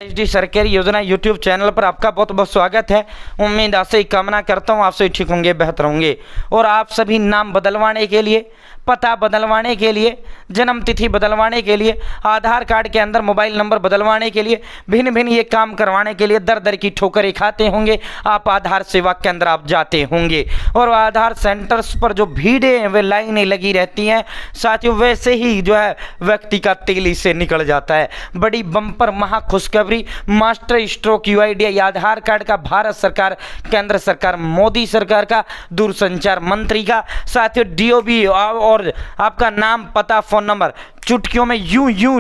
HD सरकारी योजना YouTube channel पर आपका बहुत बहुत स्वागत है। उम्मीद आपसे कामना करता हूँ आप सभी ठीक होंगे, बेहतर होंगे। और आप सभी नाम बदलवाने के लिए, पता बदलवाने के लिए, जन्म तिथि बदलवाने के लिए, आधार कार्ड के अंदर मोबाइल नंबर बदलवाने के लिए, भिन्न भिन्न ये काम करवाने के लिए दर दर की ठोकरें खाते होंगे। आप आधार सेवा के अंदर आप जाते होंगे और आधार सेंटर्स पर जो भीड़ें व लाइनें लगी रहती हैं, साथियों वैसे ही जो है व्यक्ति का तेल इससे निकल जाता है। बड़ी बम्पर महा खुशखबरी, मास्टर स्ट्रोक यूआईडीआई आधार कार्ड का भारत सरकार, केंद्र सरकार, मोदी सरकार का, दूरसंचार मंत्री का, साथियों डीओबी और आपका नाम, पता, फोन नंबर चुटकियों में यूं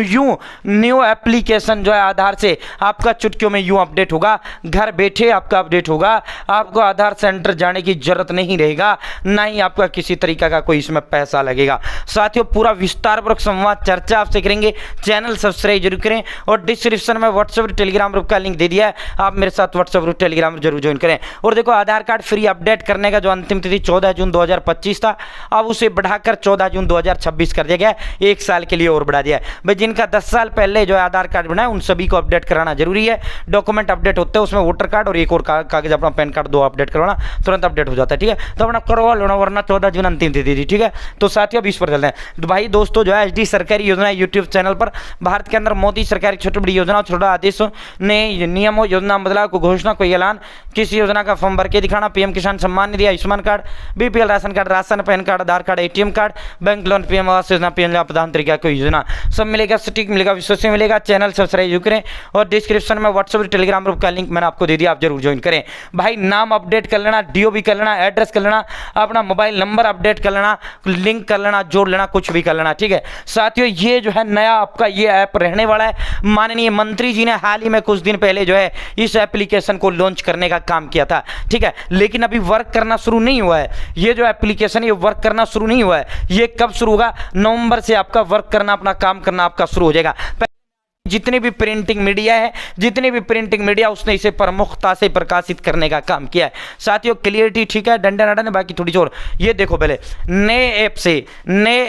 न्यू एप्लीकेशन जो है आधार से आपका चुटकियों में यूं अपडेट होगा। घर बैठे आपका अपडेट होगा। आपको आधार सेंटर जाने की जरूरत नहीं रहेगा, ना ही आपका किसी तरीका का कोई इसमें पैसा लगेगा। साथियों पूरा विस्तारपूर्वक संवाद चर्चा आपसे करेंगे। चैनल सब्सक्राइब जरूर करें और डिस्क्रिप्शन में व्हाट्सएप टेलीग्राम ग्रुप का लिंक दे दिया है, आप मेरे साथ व्हाट्सएप ग्रुप टेलीग्राम जरूर ज्वाइन करें। और देखो आधार कार्ड फ्री अपडेट करने का जो अंतिम तिथि 14 जून 2025 था, अब उसे बढ़ाकर 14 जून 2026 कर दिया गया है। एक साल के लिए और बढ़ा दिया है भाई। जिनका 10 साल पहले जो आधार कार्ड बना है उन सभी को अपडेट कराना जरूरी है। डॉक्यूमेंट अपडेट होते हैं उसमें वोटर कार्ड और एक और कागज अपना पैन कार्ड, दो अपडेट करवाना, तुरंत अपडेट हो जाता है। ठीक है, तो अपना करवा लेना, वरना 14 जून अंतिम तिथि थी। ठीक है, तो साथियों अब इस पर चलते हैं। तो भाई दोस्तों जो है एचडी सरकारी योजना यूट्यूब चैनल पर भारत के अंदर मोदी सरकार की छोटी बड़ी योजना, छोटा आदेशों ने नियमों, योजना बदलाव को घोषणा, कोई ऐलान, किसी योजना का फॉर्म भर के दिखाना, PM Kisan Samman Nidhi, Ayushman card, BPL ration card, ration, PAN card, Aadhaar card, ATM card, bank loan, PM Awas Yojana, PM प्रधानमंत्री का कोई योजना, सब मिलेगा, सटीक मिलेगा, विश्वसनीय मिलेगा। चैनल सब्सक्राइब करें और डिस्क्रिप्शन में व्हाट्सएप टेलीग्राम ग्रुप का लिंक मैंने आपको दे दिया, आप जरूर ज्वाइन करें। भाई नाम अपडेट कर लेना, डीओबी कर लेना, एड्रेस कर लेना, अपना मोबाइल नंबर अपडेट कर लेना, लिंक कर लेना, जोड़ लेना, कुछ भी कर लेना। ठीक है साथियों, ये जो है नया आपका ये ऐप रहने वाला है। माननीय मंत्री जी ने हाल ही में कुछ दिन पहले जो है इस एप्लीकेशन को लॉन्च करने का काम किया था। ठीक है, लेकिन अभी वर्क करना शुरू नहीं हुआ है। ये जो एप्लीकेशन ये वर्क करना शुरू नहीं हुआ है। ये कब शुरू होगा? नवंबर से आपका वर्क करना, अपना काम करना आपका शुरू हो जाएगा। जितनी भी प्रिंटिंग मीडिया है, जितनी भी प्रिंटिंग मीडिया, उसने इसे प्रमुखता से प्रकाशित करने का काम किया है। साथियों क्लियरिटी ठीक है, डंडा नाडा ने, बाकी थोड़ी जोर। ये देखो पहले नए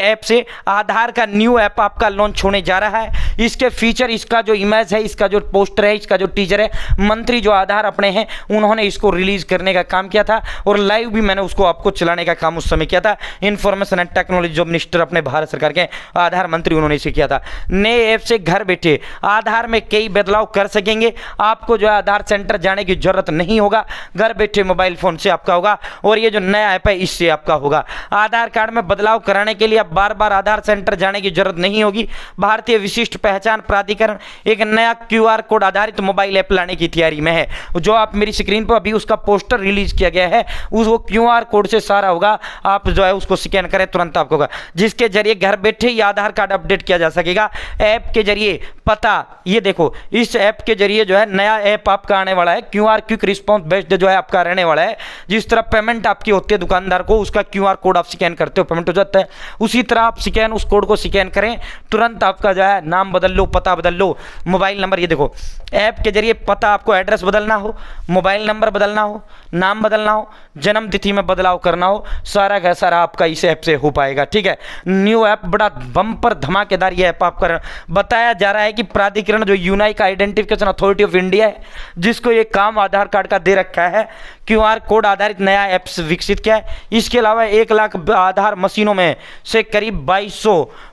ऐप से आधार का न्यू ऐप आपका लॉन्च होने जा रहा है। इसके फीचर, इसका जो इमेज है, इसका जो पोस्टर है, इसका जो टीजर है, मंत्री जो आधार अपने हैं उन्होंने इसको रिलीज करने का काम किया था और लाइव भी मैंने उसको आपको चलाने का काम उस समय किया था। इंफॉर्मेशन एंड टेक्नोलॉजी जो मिनिस्टर अपने भारत सरकार के आधार मंत्री, उन्होंने इसे किया था। नए ऐप से घर बैठे आधार में कई बदलाव कर सकेंगे। आपको जो है आधार सेंटर जाने की जरूरत नहीं होगा, घर बैठे मोबाइल फोन से आपका होगा। और ये जो नया ऐप है इससे आपका होगा। आधार कार्ड में बदलाव कराने के लिए अब बार बार आधार सेंटर जाने की जरूरत नहीं होगी। भारतीय विशिष्ट पहचान प्राधिकरण एक नया क्यूआर कोड आधारित मोबाइल ऐप लाने की तैयारी में है। जो आप मेरी स्क्रीन पर अभी उसका पोस्टर रिलीज किया गया है, वो क्यूआर कोड से सारा होगा। आप जो है उसको स्कैन करें, तुरंत आपको होगा, जिसके जरिए घर बैठे ही आधार कार्ड अपडेट किया जा सकेगा। ऐप के जरिए पता, ये देखो इस ऐप के जरिए जो है नया ऐप आपका आने वाला है। क्यूआर क्विक रिस्पांस बेस्ड जो है आपका रहने वाला है। जिस तरह पेमेंट आपकी होती है दुकानदार को, उसका क्यूआर कोड आप स्कैन करते हो, पेमेंट हो जाता है, उसी तरह आप स्कैन, उस कोड को स्कैन करें, तुरंत आपका जो है नाम बदल लो, पता बदल लो, मोबाइल नंबर। ये देखो ऐप के जरिए पता, आपको एड्रेस बदलना हो, मोबाइल नंबर बदलना हो, नाम बदलना हो, जन्म तिथि में बदलाव करना हो, सारा का सारा आपका इस ऐप से हो पाएगा। ठीक है, न्यू ऐप बड़ा बम्पर धमाकेदार ये ऐप आपका बताया जा रहा है कि प्राधिकरण जो unique identification authority of India है, जिसको ये काम आधार कार्ड का दे रखा है, क्यूआर कोड आधारित नया ऐप विकसित किया है। इसके अलावा 1 लाख आधार मशीनों में से करीब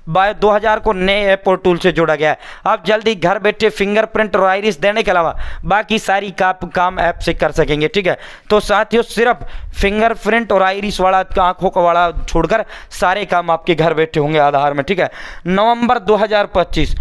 2000 को नए ऐप और टूल से जोड़ा गया है। आप जल्दी घर बैठे फिंगरप्रिंट और आइरिस देने के अलावा बाकी सारी काम ऐप से कर सकेंगे। ठीक है, तो साथियों सिर्फ फिंगरप्रिंट और आइरिस वाला, आंखों का वाला छोड़कर सारे काम आपके घर बैठे होंगे आधार में। ठीक है, नवंबर 2025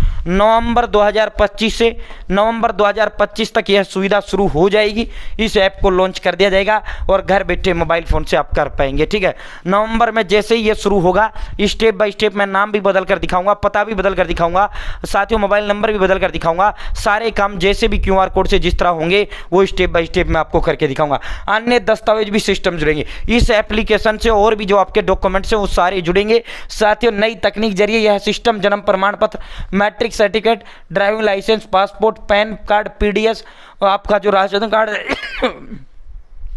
से नवंबर 2025 तक यह सुविधा शुरू हो जाएगी। इस ऐप को लॉन्च कर दिया जाएगा और घर बैठे मोबाइल फोन से आप कर पाएंगे। ठीक है, नवंबर में जैसे ही ये शुरू होगा, स्टेप बाय स्टेप मैं नाम भी बदल कर दिखाऊंगा, पता भी बदल कर दिखाऊंगा, साथियों मोबाइल नंबर भी बदल कर दिखाऊंगा। सारे काम जैसे भी क्यूआर कोड से जिस तरह होंगे वो स्टेप बाय स्टेप मैं आपको करके दिखाऊंगा। अन्य दस्तावेज भी सिस्टम जुड़ेंगे इस एप्लीकेशन से, और भी जो आपके डॉक्यूमेंट्स हैं वो सारे जुड़ेंगे। साथियों नई तकनीक जरिए यह सिस्टम जन्म प्रमाण पत्र, matric certificate, driving licence, passport, PAN card, PDS, आपका जो राशन कार्ड,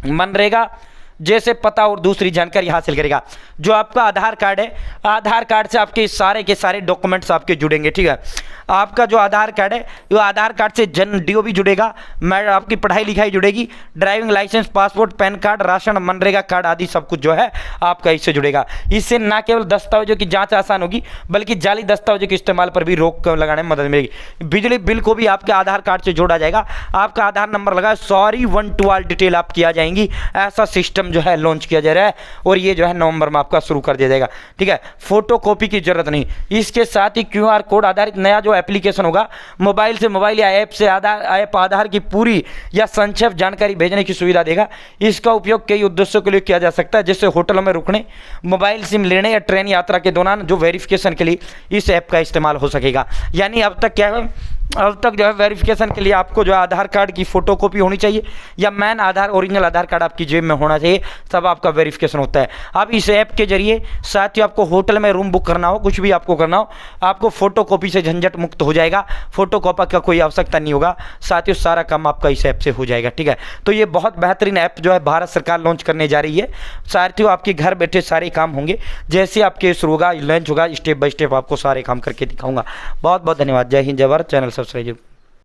मनरेगा, जैसे पता और दूसरी जानकारी हासिल करेगा। जो आपका आधार कार्ड है, आधार कार्ड से आपके सारे के सारे डॉक्यूमेंट्स आपके जुड़ेंगे, ठीक है। आपका जो आधार कार्ड है, वो आधार कार्ड से जन्म डीओ भी जुड़ेगा, आपकी पढ़ाई लिखाई जुड़ेगी, driving licence, passport, PAN card, ration, MNREGA card आदि सब कुछ जो है आपका इससे जुड़ेगा। इससे न केवल दस्तावेजों की जांच आसान होगी, बल्कि जाली दस्तावेजों के इस्तेमाल पर भी रोक लगाने में मदद मिलेगी। बिजली बिल को भी आपके आधार कार्ड से जोड़ा जाएगा। आपका आधार नंबर लगा, सॉरी 1 to all डिटेल आपकी आ जाएंगी। ऐसा सिस्टम जो है लॉन्च किया जा रहा है और ये जो है नवंबर में आपका शुरू कर दिया जाएगा, ठीक है। फोटो कॉपी की जरूरत नहीं। इसके साथ ही QR कोड आधारित नया जो एप्लीकेशन होगा, मोबाइल से मोबाइल या ऐप से आधार की पूरी या संक्षेप जानकारी भेजने की सुविधा देगा। इसका उपयोग कई उद्देश्यों के लिए किया जा सकता है, जैसे होटलों में रुकने, मोबाइल सिम लेने या ट्रेन यात्रा के दौरान जो वेरिफिकेशन के लिए इस ऐप का इस्तेमाल हो सकेगा। यानी अब तक क्या है, अब तक जो है वेरिफिकेशन के लिए आपको जो है आधार कार्ड की फोटोकॉपी होनी चाहिए या मैन आधार ओरिजिनल आधार कार्ड आपकी जेब में होना चाहिए, तब आपका वेरिफिकेशन होता है। अब इस ऐप के जरिए साथ ही आपको होटल में रूम बुक करना हो, कुछ भी आपको करना हो, आपको फोटोकॉपी से झंझट मुक्त हो जाएगा। फोटोकॉपी का कोई आवश्यकता नहीं होगा, साथ ही सारा काम आपका इस ऐप से हो जाएगा, ठीक है। तो ये बहुत बेहतरीन ऐप जो है भारत सरकार लॉन्च करने जा रही है। साथियों आपके घर बैठे सारे काम होंगे, जैसे आपके शुरू होगा लॉन्च होगा, स्टेप बाय स्टेप आपको सारे काम करके दिखाऊंगा। बहुत बहुत धन्यवाद। जय हिंद, जय भारत। Channel subscribe.